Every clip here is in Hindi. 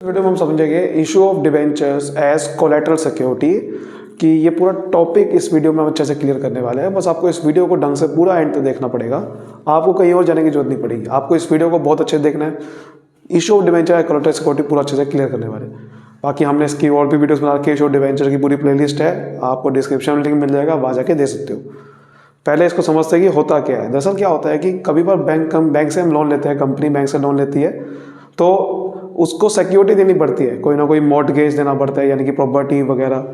वीडियो में हम समझेंगे issue of debentures as collateral security कि ये पूरा टॉपिक इस वीडियो में हम अच्छे से क्लियर करने वाले हैं। बस आपको इस वीडियो को ढंग से पूरा एंड तक देखना पड़ेगा, आपको कहीं और जाने की जरूरत नहीं पड़ेगी। आपको इस वीडियो को बहुत अच्छे से देखना है। Issue of debenture as collateral security पूरा अच्छे से क्लियर करने वाले हैं। बाकी हमने इसकी और भी वीडियोस बना के इशू ऑफ डिबेंचर की पूरी प्लेलिस्ट है, आपको डिस्क्रिप्शन में लिंक मिल जाएगा, वहाँ जाके दे सकते हो। पहले इसको समझते हैं कि होता क्या है। दरअसल क्या होता है कि कभी बार बैंक से हम लोन लेते हैं, कंपनी बैंक से लोन लेती है तो उसको सिक्योरिटी देनी पड़ती है, कोई ना कोई मॉर्टगेज देना पड़ता है, यानी कि प्रॉपर्टी वगैरह।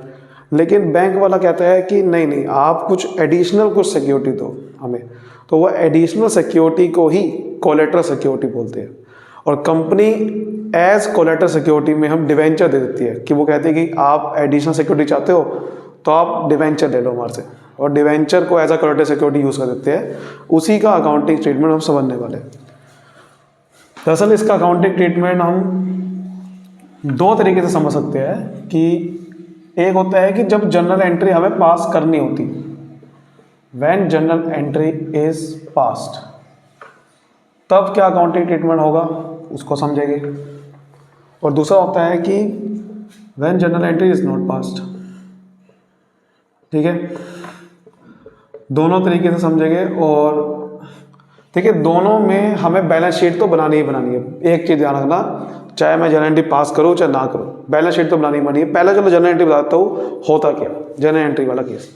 लेकिन बैंक वाला कहता है कि नहीं नहीं, आप कुछ एडिशनल कुछ सिक्योरिटी दो हमें, तो वह एडिशनल सिक्योरिटी को ही कोलेटरल सिक्योरिटी बोलते हैं। और कंपनी एज कोलेटरल सिक्योरिटी में हम डिवेंचर दे देती है कि वो कहती है कि आप एडिशनल सिक्योरिटी चाहते हो तो आप डिवेंचर ले लो हमारे से, और डिवेंचर को as a collateral security use कर देते हैं। उसी का अकाउंटिंग ट्रीटमेंट हम समझने वाले हैं। दरअसल इसका अकाउंटिंग ट्रीटमेंट हम दो तरीके से समझ सकते हैं कि एक होता है कि जब जनरल एंट्री हमें पास करनी होती, when general entry is passed, तब क्या अकाउंटिंग ट्रीटमेंट होगा उसको समझेंगे। और दूसरा होता है कि when general entry is not passed. ठीक है, दोनों तरीके से समझेंगे। और देखिए, दोनों में हमें बैलेंस शीट तो बनानी ही बनानी है। एक चीज़ ध्यान रखना, चाहे मैं जनरल एंट्री पास करूँ चाहे ना करूँ, बैलेंस शीट तो बनानी ही बनानी है। पहले चलो जनरल एंट्री बताता हूँ होता क्या। जनरल एंट्री वाला केस,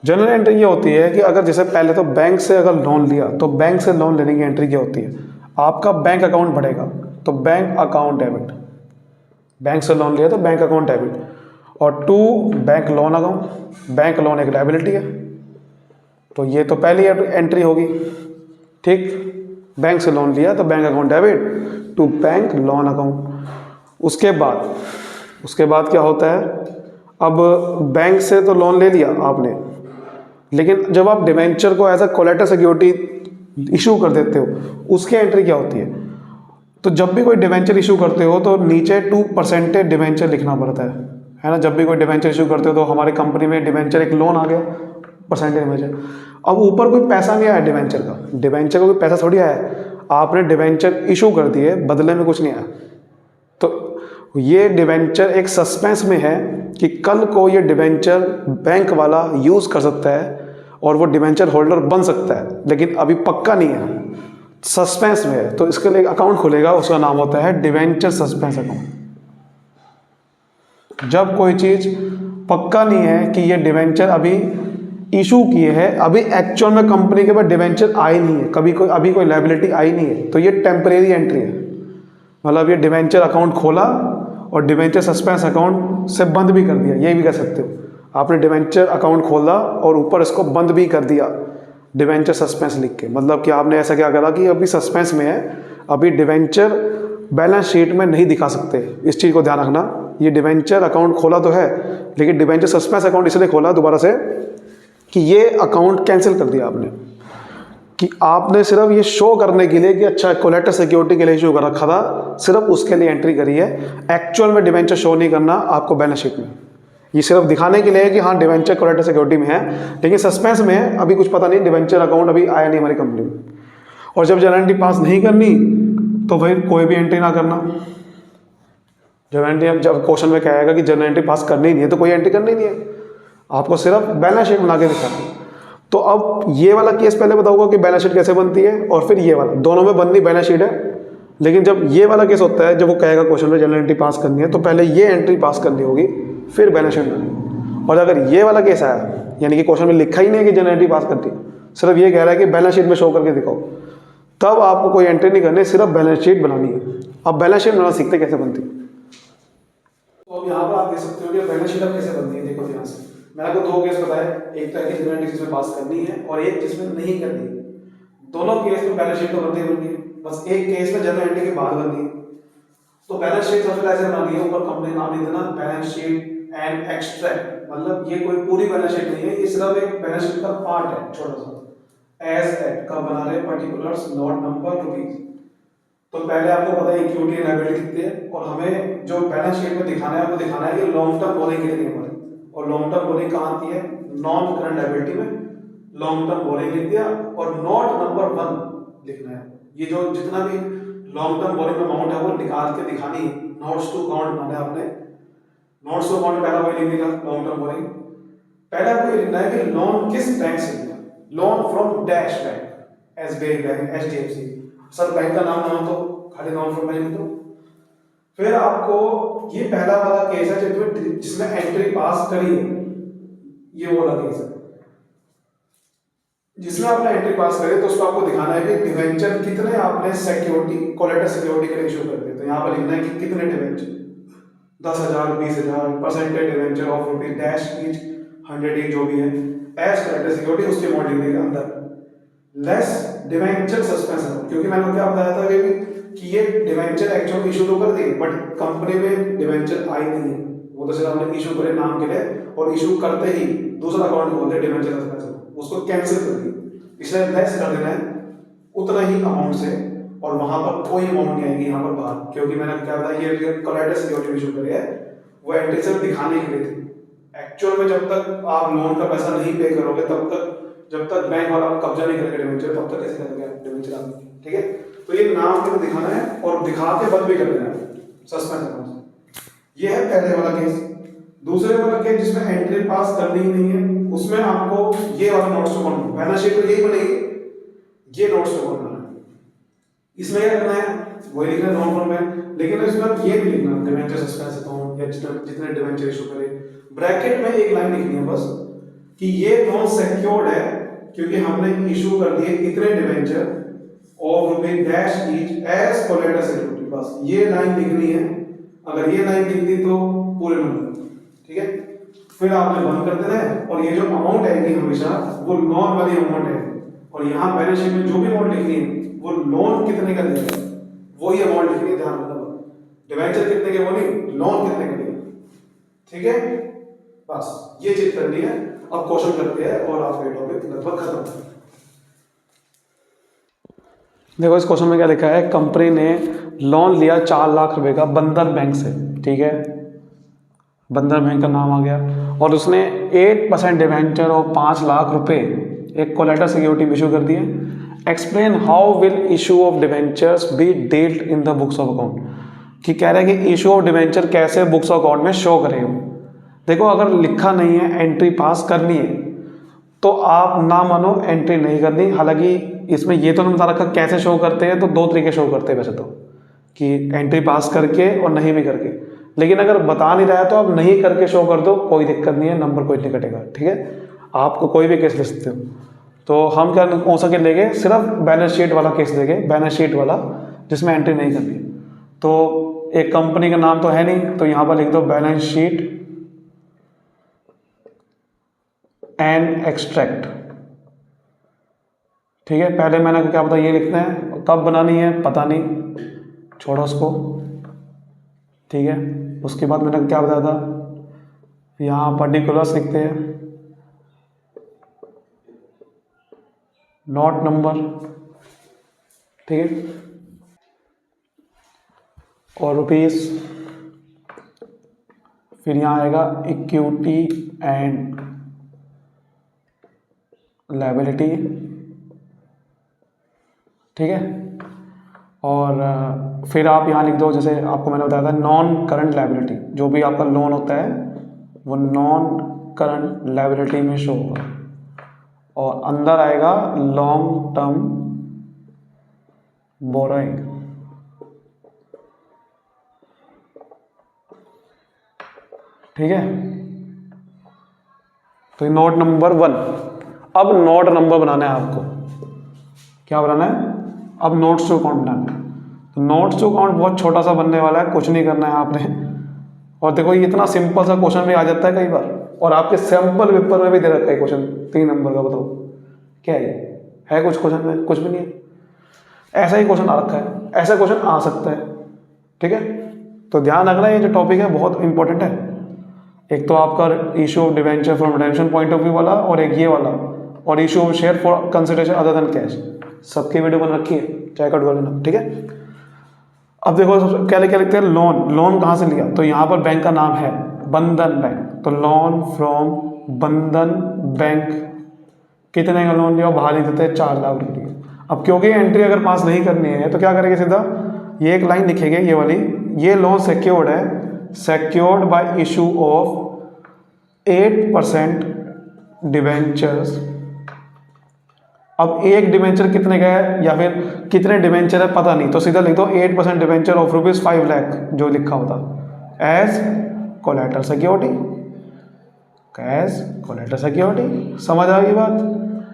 जनरल एंट्री ये होती है कि अगर जैसे पहले तो बैंक से अगर लोन लिया तो बैंक से लोन लेने की एंट्री क्या होती है, आपका बैंक अकाउंट बढ़ेगा तो बैंक अकाउंट डेबिट, बैंक से लोन लिया तो बैंक अकाउंट डेबिट। और to bank loan account, bank loan एक लायबिलिटी है, तो ये तो पहली एंट्री होगी। ठीक, बैंक से लोन लिया तो bank account debit to bank loan account. उसके बाद क्या होता है, अब बैंक से तो लोन ले लिया आपने, लेकिन जब आप डिवेंचर को as a collateral security issue कर देते हो, उसकी एंट्री क्या होती है। तो जब भी कोई डिवेंचर इशू करते हो तो नीचे 2% डिवेंचर लिखना पड़ता है ना। जब भी कोई डिवेंचर इशू करते हो तो हमारी कंपनी में डिवेंचर एक लोन आ गया, परसेंटेज डिवेंचर। अब ऊपर कोई पैसा नहीं आया डिवेंचर का, डिवेंचर का कोई पैसा थोड़ी आया है, आपने डिवेंचर इशू कर दिए, बदले में कुछ नहीं आया। तो ये डिवेंचर एक सस्पेंस में है कि कल को ये डिवेंचर बैंक वाला यूज़ कर सकता है और वो डिवेंचर होल्डर बन सकता है, लेकिन अभी पक्का नहीं है, सस्पेंस में है। तो इसके लिए अकाउंट खुलेगा, उसका नाम होता है डिवेंचर सस्पेंस अकाउंट। जब कोई चीज़ पक्का नहीं है कि ये डिवेंचर अभी इशू किए हैं, अभी एक्चुअल में कंपनी के पास डिवेंचर आई नहीं है, अभी कोई लायबिलिटी आई नहीं है, तो ये टेम्परेरी एंट्री है। मतलब ये डिवेंचर अकाउंट खोला और डिवेंचर सस्पेंस अकाउंट से बंद भी कर दिया, ये भी कह सकते हो। आपने डिवेंचर अकाउंट खोला और ऊपर इसको बंद भी कर दिया डिवेंचर सस्पेंस लिख के। मतलब कि आपने ऐसा क्या करा कि अभी सस्पेंस में है, अभी डिवेंचर बैलेंस शीट में नहीं दिखा सकते। इस चीज़ को ध्यान रखना, ये डिवेंचर अकाउंट खोला तो है, लेकिन डिवेंचर सस्पेंस अकाउंट इसलिए खोला दोबारा से कि ये अकाउंट कैंसिल कर दिया आपने, कि आपने सिर्फ ये शो करने के लिए कि अच्छा कोलेटरल सिक्योरिटी के लिए इशू कर रखा था, सिर्फ उसके लिए एंट्री करी है। एक्चुअल में डिवेंचर शो नहीं करना आपको बैलेंस शीट में, ये सिर्फ दिखाने के लिए है कि हाँ डिवेंचर कोलेटरल सिक्योरिटी में है, लेकिन सस्पेंस में है, अभी कुछ पता नहीं, डिवेंचर अकाउंट अभी आया नहीं हमारी कंपनी में। और जब जनरल एंट्री पास नहीं करनी तो भाई कोई भी एंट्री ना करना। जनरल एंट्री, जब क्वेश्चन में कहेगा कि जनरल एंट्री पास करनी नहीं है तो कोई एंट्री करनी नहीं है, आपको सिर्फ बैलेंस शीट बना के दिखाना। तो अब ये वाला केस पहले बताऊंगा कि बैलेंस शीट कैसे बनती है, और फिर ये वाला, दोनों में बननी बैलेंस शीट है। लेकिन जब ये वाला केस होता है, जब वो कहेगा क्वेश्चन में जनरल एंट्री पास करनी है, तो पहले ये एंट्री पास करनी होगी, फिर बैलेंस शीट बननी। और अगर ये वाला केस आया, यानी कि क्वेश्चन में लिखा ही नहीं है कि जनरल एंट्री पास करनी, सिर्फ ये कह रहा है कि बैलेंस शीट में शो करके दिखाओ, तब आपको कोई एंट्री नहीं करनी, सिर्फ बैलेंस शीट बनानी है। अब बैलेंस शीट बनाना सीखते कैसे बनती है। तो अब यहाँ पर आप देख सकते हो कि बैलेंस शीट अब कैसे बनती है। देखो ध्यान से, मैंने आपको दो केस बताए, एक तो है कि जनरल एंट्री जिसमें पास करनी है और एक जिसमें नहीं करनी है। दोनों केस में बैलेंस शीट तो बनती है, बस एक केस में जनरल एंट्री के बाद बननी है। तो बैलेंस शीट सबसे पहले ऐसे बनानी है, ऊपर कंपनी नाम लिख देना बैलेंस शीट एंड एक्सट्रैक्ट। मतलब ये कोई पूरी बैलेंस शीट नहीं है, ये सिर्फ एक बैलेंस शीट का पार्ट है छोटा सा। एज एट का बना रहे पर्टिकुलर्स नोट नंबर रुपीज। तो पहले आपको पता है इक्विटी लायबिलिटी कितनी है, और हमें जो बैलेंस शीट में दिखाना है वो दिखाना है कि लॉन्ग टर्म बोरिंग के लिए हमारे, और लॉन्ग टर्म बोरिंग कहाँ आती है, नॉन करंट लायबिलिटी में लॉन्ग टर्म बोरिंग लिख दिया, और नोट नंबर 1 लिखना है। ये जो जितना भी लॉन्ग टर्म बोरिंग अमाउंट है वो निकाल के दिखानी है, नोट्स टू अकाउंट बनाना है आपने। नोट्स टू अकाउंट पहला वही लिखने का लॉन्ग टर्म बोरिंग। पहला आपको ये लिखना है कि लोन किस बैंक से लिया, loan from dash bank, SBI bank, HDFC. Sir bank का नाम ना हो तो खाली लोन फ्रॉम बैंक लिख दो। फिर आपको ये पहला वाला केस है जिसमें एंट्री पास करी है, ये वाला केस है जिसमें आपने एंट्री पास करी, तो उसको आपको दिखाना है कि डिवेंचर कितने आपने सिक्योरिटी कोलेटरल सिक्योरिटी के लिए इशू कर दिए। तो यहाँ पर लिखना है कि कितने debenture, 10,000, 20,000, percentage debenture of rupees dash each 100 each जो भी है एज कोलेटरल सिक्योरिटी, उसके अमाउंट लिखने के अंदर लेस डिवेंचर सस्पेंशन। क्योंकि मैंने क्या बताया था कि ये डिवेंचर एक्चुअल इशू तो कर दिए बट कंपनी में डिवेंचर आई नहीं है, वो तो सिर्फ हमने इशू करे नाम के लिए, और इशू करते ही दूसरा अकाउंट खोलते हैं डिवेंचर सस्पेंशन, उसको कैंसिल कर दिया। इसलिए लेस कर देना है उतना ही अमाउंट से, और वहां पर कोई अमाउंट नहीं आएगी यहाँ पर बाहर। क्योंकि मैंने क्या बताया ये कोलेटरल सिक्योरिटी इशू करी है वो एंट्री सिर्फ दिखाने के लिए थी। एक्चुअल में जब तक आप लोन का पैसा नहीं पे करोगे, तब तक जब तक बैंक वाला कब्जा नहीं करेगा डिवेंचर, तब तक कैसे करेगा डिवेंचर आप, ठीक है। तो ये नाम के दिखाना है और दिखा के बंद भी कर देना है सस्पेंड अकाउंट। ये है पहले वाला केस। दूसरे वाला केस जिसमें एंट्री पास करनी ही नहीं है, उसमें आपको ये वाला notes to account balance sheet में यही बनेगी, ये नोट्स टू अकाउंट बनाना है। इसमें क्या करना है वही लिखना है नॉन फॉर्म में, लेकिन इसमें आप ये भी लिखना डिवेंचर सस्पेंस अकाउंट या जितने डिवेंचर इशू करे, ब्रैकेट में एक लाइन लिखनी है बस कि ये नॉन सिक्योर्ड है क्योंकि हमने इशू कर दिए इतने debenture of rupees dash each as collateral security, बस ये लाइन लिखनी है। अगर ये लाइन लिख दी तो पूरे नंबर, ठीक है। फिर आपने बंद कर देना है, और ये जो अमाउंट आएगी हमेशा वो लोन वाली अमाउंट है, और यहाँ बैलेंस शीट में जो भी अमाउंट लिखनी है वो लोन कितने का दिया वही अमाउंट लिखनी है, ध्यान रखना। डिवेंचर कितने के वो नहीं, लोन कितने का दिया, ठीक है। बस ये चीज करनी है। अब क्वेश्चन करते हैं और आपका टॉपिक लगभग खत्म। देखो इस क्वेश्चन में क्या लिखा है, कंपनी ने लोन लिया 4 लाख रुपए का बंधन बैंक से, ठीक है, बंधन बैंक का नाम आ गया, और उसने 8% डिवेंचर और 5 लाख रुपए एक कोलेटरल सिक्योरिटी इशू कर दिए। Explain how will issue of debentures B dealt in the books of account, कि कह रहा है कि इशू ऑफ डिवेंचर कैसे बुक्स ऑफ अकाउंट में शो करेगा। देखो अगर लिखा नहीं है एंट्री पास करनी है तो आप ना मानो एंट्री नहीं करनी। हालांकि इसमें ये तो नहीं बता रखा कैसे शो करते हैं, तो 2 तरीके शो करते हैं वैसे तो, कि एंट्री पास करके और नहीं भी करके, लेकिन अगर बता नहीं रहा है तो आप नहीं करके शो कर दो, कोई दिक्कत नहीं है, नंबर कोई नहीं कटेगा, ठीक है। आपको कोई भी केस ले सकते हो। तो हम क्या कौन सा केस लेंगे, सिर्फ बैलेंस शीट वाला केस लेंगे, बैलेंस शीट वाला जिसमें एंट्री नहीं करनी। तो एक कंपनी का नाम तो है नहीं, तो यहाँ पर लिख दो बैलेंस शीट एंड एक्सट्रैक्ट, ठीक है। पहले मैंने क्या पता ये लिखना है, कब बनानी है पता नहीं, छोड़ो उसको, ठीक है। उसके बाद मैंने क्या बताया था, यहाँ पर्टिकुलर्स लिखते हैं, नोट नंबर, ठीक है, और रुपीस, फिर यहाँ आएगा इक्विटी एंड लायबिलिटी, ठीक है। और फिर आप यहाँ लिख दो, जैसे आपको मैंने बताया था नॉन करंट लायबिलिटी, जो भी आपका लोन होता है वो नॉन करंट लायबिलिटी में शो होगा, और अंदर आएगा लॉन्ग टर्म बोरोइंग, ठीक है। तो ये नोट नंबर 1। अब नोट नंबर बनाना है आपको, क्या बनाना है, अब नोट्स टू अकाउंट बनाना है। तो नोट्स टू अकाउंट बहुत छोटा सा बनने वाला है, कुछ नहीं करना है आपने। और देखो ये इतना सिंपल सा क्वेश्चन भी आ जाता है कई बार, और आपके सैंपल पेपर में भी दे रखा है क्वेश्चन 3 नंबर का। बताओ क्या है कुछ क्वेश्चन में, कुछ भी नहीं है, ऐसा ही क्वेश्चन आ रखा है, ऐसा क्वेश्चन आ सकता है, ठीक है। तो ध्यान रखना ये जो टॉपिक है बहुत इंपॉर्टेंट है। एक तो आपका issue of debenture from redemption point of view वाला, और एक ये वाला, और issue of share for consideration other than cash, सबकी वीडियो बन रखी है, चेकआउट कर लेना, ठीक है। अब देखो क्या लिखते हैं, लोन कहाँ से लिया, तो यहाँ पर बैंक का नाम है बंधन बैंक, तो लोन फ्रॉम बंधन बैंक, कितने का लोन लिया, बाहर लिख देते हैं 4 लाख रुपये। अब क्योंकि एंट्री अगर पास नहीं करनी है तो क्या करेंगे, सीधा ये एक लाइन लिखेंगे, ये वाली ये लोन सिक्योर्ड है, secured by issue of 8% debentures. अब एक डिवेंचर कितने का है या फिर कितने डिवेंचर है पता नहीं, तो सीधा लिख दो 8% डिवेंचर ऑफ ₹5 लाख जो लिखा होता as collateral security, as collateral security. समझ आ गई बात?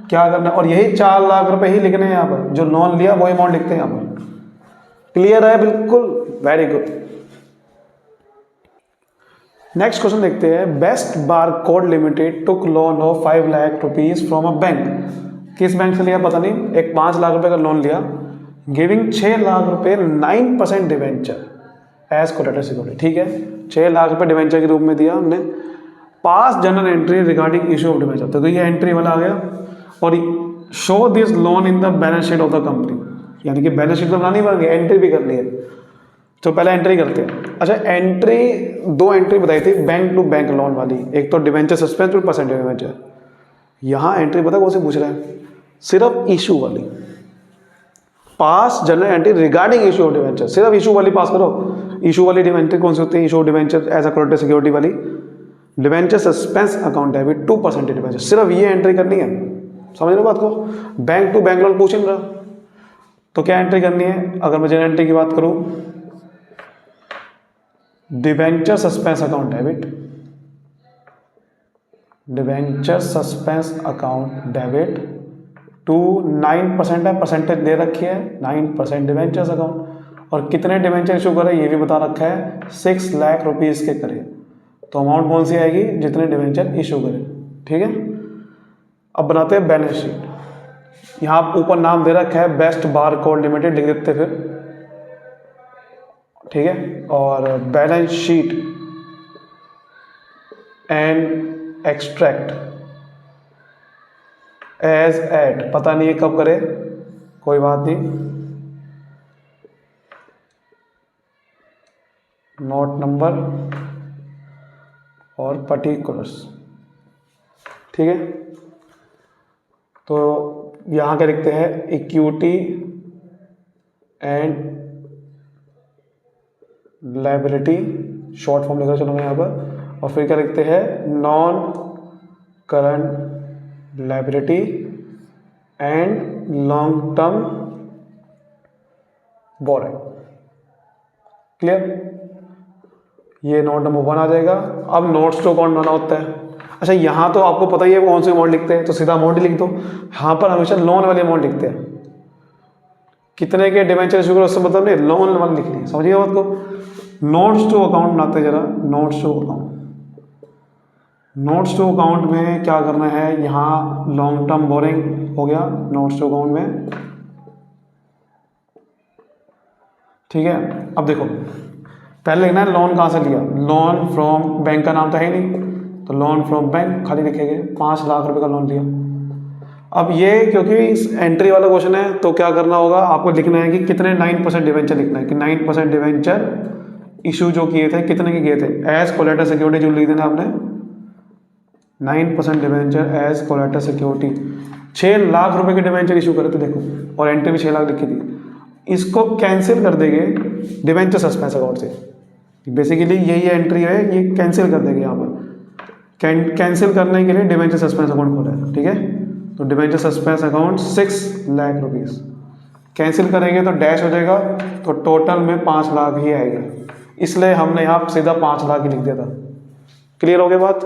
क्या करना है, और यही 4 लाख रुपए ही लिखने हैं यहाँ पर, जो लोन लिया वही अमाउंट लिखते हैं यहाँ पर। क्लियर है? बिल्कुल, वेरी गुड। नेक्स्ट क्वेश्चन देखते हैं। Best barcode limited took loan of 5 lakh rupees from a bank. किस बैंक से लिया पता नहीं, एक 5 लाख रुपए का लोन लिया, गिविंग 6 लाख रुपए 9% डिवेंचर एज कोलैटरल सिक्योरिटी। ठीक है, 6 लाख रुपए डिवेंचर के रूप में दिया हमने। Pass general entry regarding issue of debenture, तो ये एंट्री वाला आ गया। और show this loan in the balance sheet of the company, यानी कि बैलेंस शीट तो बनानी पड़ेगी, एंट्री भी करनी है। तो पहले एंट्री करते हैं। अच्छा, एंट्री 2 एंट्री बताई थी बैंक टू बैंक लोन वाली, एक तो डिवेंचर सस्पेंस और परसेंटेज डिवेंचर। यहाँ एंट्री पता कौन से पूछ रहा है, सिर्फ इशू वाली। Pass general entry regarding issue of debenture, सिर्फ इशू वाली पास करो। इशू वाली डिवेंचर कौन सी होती है, issue of debenture as a collateral security वाली, debenture suspense account debit 2% debenture, सिर्फ ये एंट्री करनी है। समझ रहे बात को? बैंक टू बैंक लोन पूछ नहीं रहा, तो क्या एंट्री करनी है? अगर मैं जनरल एंट्री की बात करूं, debenture suspense account debit, debenture suspense account debit to 9% है, परसेंटेज दे रखी है 9% डिवेंचर्स अकाउंट, और कितने डिवेंचर इशू करे ये भी बता रखा है 6 लाख रुपीज के करीब। तो अमाउंट कौन सी आएगी, जितने डिवेंचर इशू करे। ठीक है, अब बनाते हैं बैलेंस शीट। यहाँ ऊपर नाम दे रखा है बेस्ट बारकोड लिमिटेड, लिख देते फिर। ठीक है, और balance sheet and extract as at, पता नहीं है कब करे, कोई बात नहीं, नोट नंबर और पर्टिकुलर्स। ठीक है, तो यहाँ क्या लिखते हैं, equity and liability, short form लिखा चलो मैं यहाँ पर, और फिर क्या लिखते हैं, non current liability and long term borrowing. Clear? ये नोट नंबर 1 आ जाएगा। अब नोट्स टू अकाउंट बनाना होता है। अच्छा, यहाँ तो आपको पता ही है कौन सी अमाउंट लिखते हैं, तो सीधा अमाउंट ही लिख दो। यहाँ पर हमेशा लोन वाली अमाउंट लिखते हैं, कितने के डिवेंचर इशू करो उससे मतलब नहीं, लोन वाली लिखनी है। समझिए बात को? नोट्स टू अकाउंट बनाते हैं जरा, notes to account. Notes to account में क्या करना है, यहाँ लॉन्ग टर्म बोरिंग हो गया नोट्स टू अकाउंट में। ठीक है, अब देखो पहले लिखना है लोन कहाँ से लिया, लोन फ्रॉम, बैंक का नाम तो है ही नहीं, तो लोन फ्रॉम बैंक खाली लिखेंगे, 5 लाख रुपए का लोन लिया। अब ये क्योंकि एंट्री वाला क्वेश्चन है, तो क्या करना होगा, आपको लिखना है कि कितने 9% डिवेंचर लिखना है, कि 9% डिवेंचर इशू जो किए थे कितने के किए थे, एज कोलैटरल सिक्योरिटी जो लिख देना आपने, 9% debenture as collateral security. 6 lakh रुपए के डिवेंचर इशू करे थे देखो, और एंट्री भी 6 लाख लिखी थी। इसको कैंसिल कर देंगे डिवेंचर सस्पेंस अकाउंट से, बेसिकली यही एंट्री है, ये कैंसिल कर देंगे यहाँ पर। कैंसिल करने के लिए डिवेंचर सस्पेंस अकाउंट खोला है। ठीक है, तो debenture suspense account 6 lakh rupees cancel करेंगे तो डैश हो जाएगा, तो टोटल में 5 लाख ही आएगा, इसलिए हमने यहाँ सीधा 5 लाख ही लिख दिया था। क्लियर हो गया बात?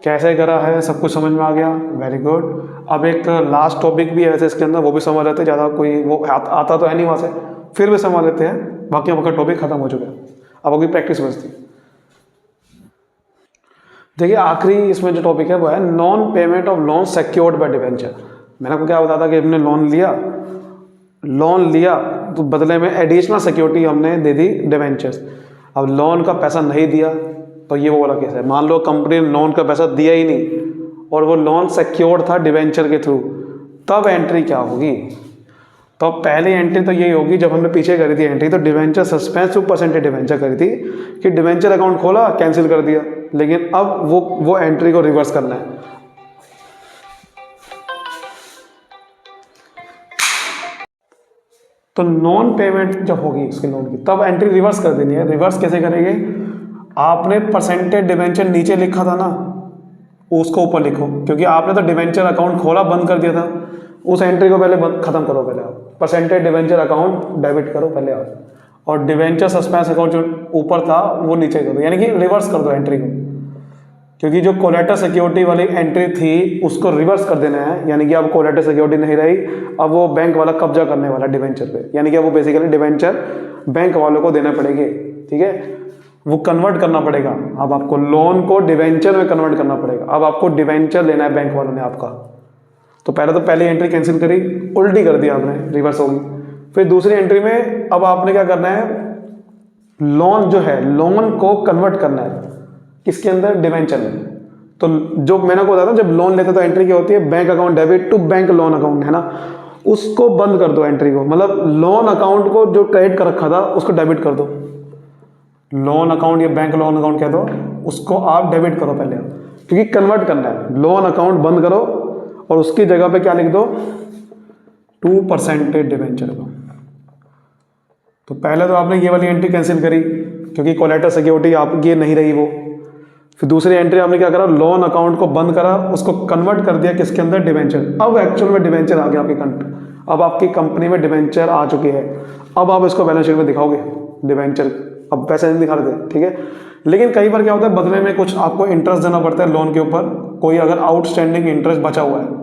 कैसे करा है, सब कुछ समझ में आ गया, वेरी गुड। अब एक लास्ट टॉपिक भी है वैसे इसके अंदर, वो भी समझ लेते हैं, ज़्यादा कोई वो आता तो है नहीं वहाँ से, फिर भी समझ लेते हैं, बाकी आपका टॉपिक खत्म हो चुका है, अब अभी प्रैक्टिस बचती है। देखिए आखिरी इसमें जो टॉपिक है वो है non payment of loan secured by debenture. मैंने आपको क्या बताया था कि हमने लोन लिया तो बदले में एडिशनल सिक्योरिटी हमने दे दी डिवेंचर्स। अब लोन का पैसा नहीं दिया तो ये वो वाला केस है। मान लो कंपनी ने लोन का पैसा दिया ही नहीं और वो लोन सिक्योर्ड था डिवेंचर के थ्रू, तब एंट्री क्या होगी? तो पहली एंट्री तो यही होगी, जब हमने पीछे करी थी एंट्री तो debenture suspense to percentage debenture करी थी कि डिवेंचर अकाउंट खोला कैंसिल कर दिया, लेकिन अब वो एंट्री को रिवर्स करना है। तो नॉन पेमेंट जब होगी उसके लोन की तब एंट्री रिवर्स कर देनी है। रिवर्स कैसे करेंगे, आपने परसेंटेज डिवेंचर नीचे लिखा था ना, उसको ऊपर लिखो, क्योंकि आपने तो डिवेंचर अकाउंट खोला बंद कर दिया था, उस एंट्री को पहले खत्म करो। पहले आप परसेंटेज डिवेंचर अकाउंट डेबिट करो पहले आप, और डिवेंचर सस्पेंस अकाउंट जो ऊपर था वो नीचे करो, यानी कि रिवर्स कर दो एंट्री को, क्योंकि जो कोलेटरल सिक्योरिटी वाली एंट्री थी उसको रिवर्स कर देना है, यानी कि अब कोलेटरल सिक्योरिटी नहीं रही, अब वो बैंक वाला कब्जा करने वाला डिवेंचर पे, यानी कि अब वो बेसिकली डिवेंचर बैंक वालों को देने पड़ेंगे। ठीक है, वो कन्वर्ट करना पड़ेगा, अब आपको लोन को डिवेंचर में कन्वर्ट करना पड़ेगा। अब आपको डिवेंचर लेना है बैंक वालों ने आपका, तो पहली एंट्री कैंसिल करी, उल्टी कर दिया आपने, रिवर्स होगी। फिर दूसरी एंट्री में अब आपने क्या करना है, लोन जो है लोन को कन्वर्ट करना है किसके अंदर, डिवेंचर में। तो जो मैंने को बताया था, जब लोन लेते तो एंट्री क्या होती है, bank account debit to bank loan account, है ना, उसको बंद कर दो एंट्री को, मतलब लोन अकाउंट को जो क्रेडिट कर रखा था उसको डेबिट कर दो, लोन अकाउंट या बैंक लोन अकाउंट कह दो, उसको आप डेबिट करो पहले आप, क्योंकि कन्वर्ट करना है। लोन अकाउंट बंद करो और उसकी जगह पे क्या लिख दो, 2% डिवेंचर को। तो पहले तो आपने ये वाली एंट्री कैंसिल करी क्योंकि कोलेटरल सिक्योरिटी आप ये नहीं रही वो। फिर दूसरी एंट्री आपने क्या करा, लोन अकाउंट को बंद करा, उसको कन्वर्ट कर दिया किसके अंदर, डिवेंचर। अब एक्चुअल में डिवेंचर आ गया आपकी अब आपकी कंपनी में डिवेंचर आ चुकी है। अब आप इसको बैलेंस शीट में दिखाओगे डिवेंचर, अब पैसे नहीं दिखा रहे थे, ठीक है। लेकिन कई बार क्या होता है, बदले में कुछ आपको इंटरेस्ट देना पड़ता है लोन के ऊपर। कोई अगर आउटस्टैंडिंग इंटरेस्ट बचा हुआ है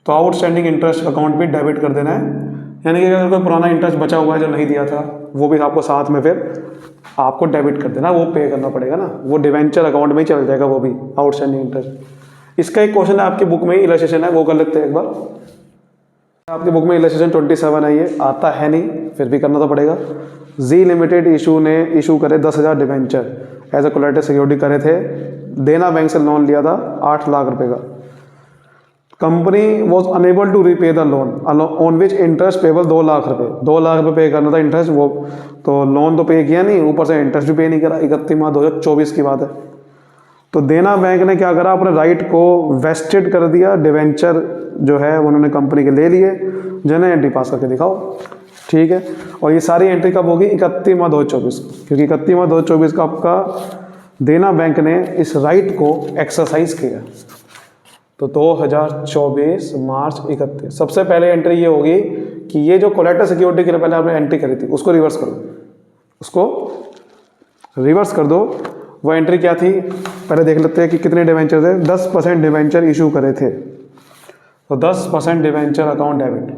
तो आउटस्टैंडिंग इंटरेस्ट अकाउंट भी डेबिट कर देना है, यानी कि अगर कोई पुराना इंटरेस्ट बचा हुआ है जो नहीं दिया था वो भी आपको साथ में फिर आपको डेबिट कर देना, वो पे करना पड़ेगा ना, वो डिवेंचर अकाउंट में ही चल जाएगा वो भी आउटस्टैंडिंग इंटरेस्ट। इसका एक क्वेश्चन है आपकी बुक में, इलस्ट्रेशन है, वो कर लेते हैं एक बार। आपकी बुक में इलस्ट्रेशन 27 है, ये आता है नहीं फिर भी करना तो पड़ेगा। जी लिमिटेड ने इशू करे 10,000 debenture as a collateral security करे थे, देना बैंक से लोन लिया था 8 लाख रुपए का। Company was unable to repay the loan on which interest payable 2 lakh रुपए, 2 लाख रुपए पे करना था इंटरेस्ट, वो तो लोन तो पे किया नहीं, ऊपर से इंटरेस्ट भी पे नहीं करा। 31 मार्च 2024 की बात है। तो देना बैंक ने क्या करा, अपने राइट को वेस्टेड कर दिया, डिवेंचर जो है उन्होंने कंपनी के ले लिए। जन एंट्री पास करके दिखाओ, ठीक है। और ये सारी एंट्री कब होगी, 31 मार्च 2024, क्योंकि 31 मार्च 2024 का आपका देना बैंक ने इस राइट को एक्सरसाइज किया। तो 2024 मार्च 31 सबसे पहले एंट्री ये होगी कि ये जो कोलेटरल सिक्योरिटी के लिए पहले आपने एंट्री करी थी उसको रिवर्स करो, उसको रिवर्स कर दो। वो एंट्री क्या थी पहले देख लेते हैं कि कितने डिवेंचर थे। 10% डिवेंचर इशू करे थे, तो 10% डिवेंचर अकाउंट डेबिट।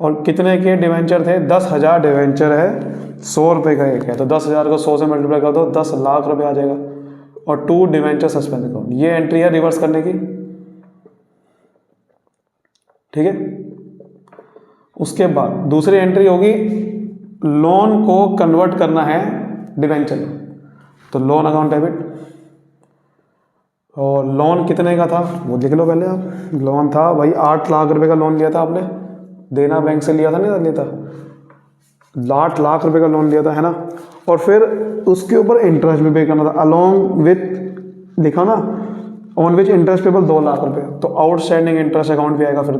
और कितने के डिवेंचर थे, 10,000 डिवेंचर है, 100 रुपये का एक है, तो 10,000 को 100 से मल्टीप्लाई कर दो, 10 लाख रुपये आ जाएगा। और 2 डिवेंचर सस्पेंड अकाउंट, ये एंट्री है रिवर्स करने की, ठीक है। उसके बाद दूसरी एंट्री होगी, लोन को कन्वर्ट करना है डिवेंचर में, तो लोन अकाउंट डेबिट। और लोन कितने का था वो लिख लो पहले आप। लोन था भाई 8 लाख रुपए का लोन लिया था आपने, देना बैंक से लिया था, नहीं लिया था, 8 लाख रुपए का लोन लिया था, है ना। और फिर उसके ऊपर इंटरेस्ट भी पे करना था, अलोंग विथ लिखा ना, on which interest payable 2 lakh रुपए, तो आउटस्टैंडिंग इंटरेस्ट अकाउंट भी आएगा फिर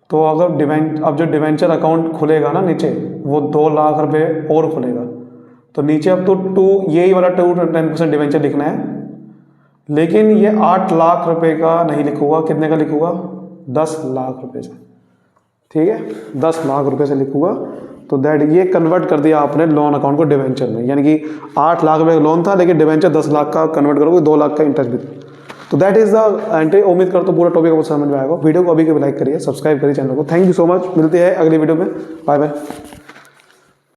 तो अगर अब जो डिवेंचर अकाउंट खुलेगा ना नीचे, वो 2 लाख रुपए और खुलेगा। तो नीचे अब तो यही वाला 10% डिवेंचर लिखना है, लेकिन ये 8 लाख रुपए का नहीं लिखूंगा, कितने का लिखूंगा, 10 लाख रुपए से, ठीक है, 10 लाख रुपए से लिखूंगा। तो दैट ये कन्वर्ट कर दिया आपने लोन अकाउंट को डिवेंचर में, यानी कि 8 लाख रुपए का लोन था लेकिन डिवेंचर 10 लाख का कन्वर्ट करोगे, 2 लाख का इंटरेस्ट भी था। तो दैट इज द एंट्री। उम्मीद करता हूँ पूरा टॉपिक आपको समझ में आएगा। वीडियो को अभी के लाइक करिए, सब्सक्राइब करिए चैनल को। थैंक यू सो मच, मिलते हैं अगली वीडियो में, बाय बाय।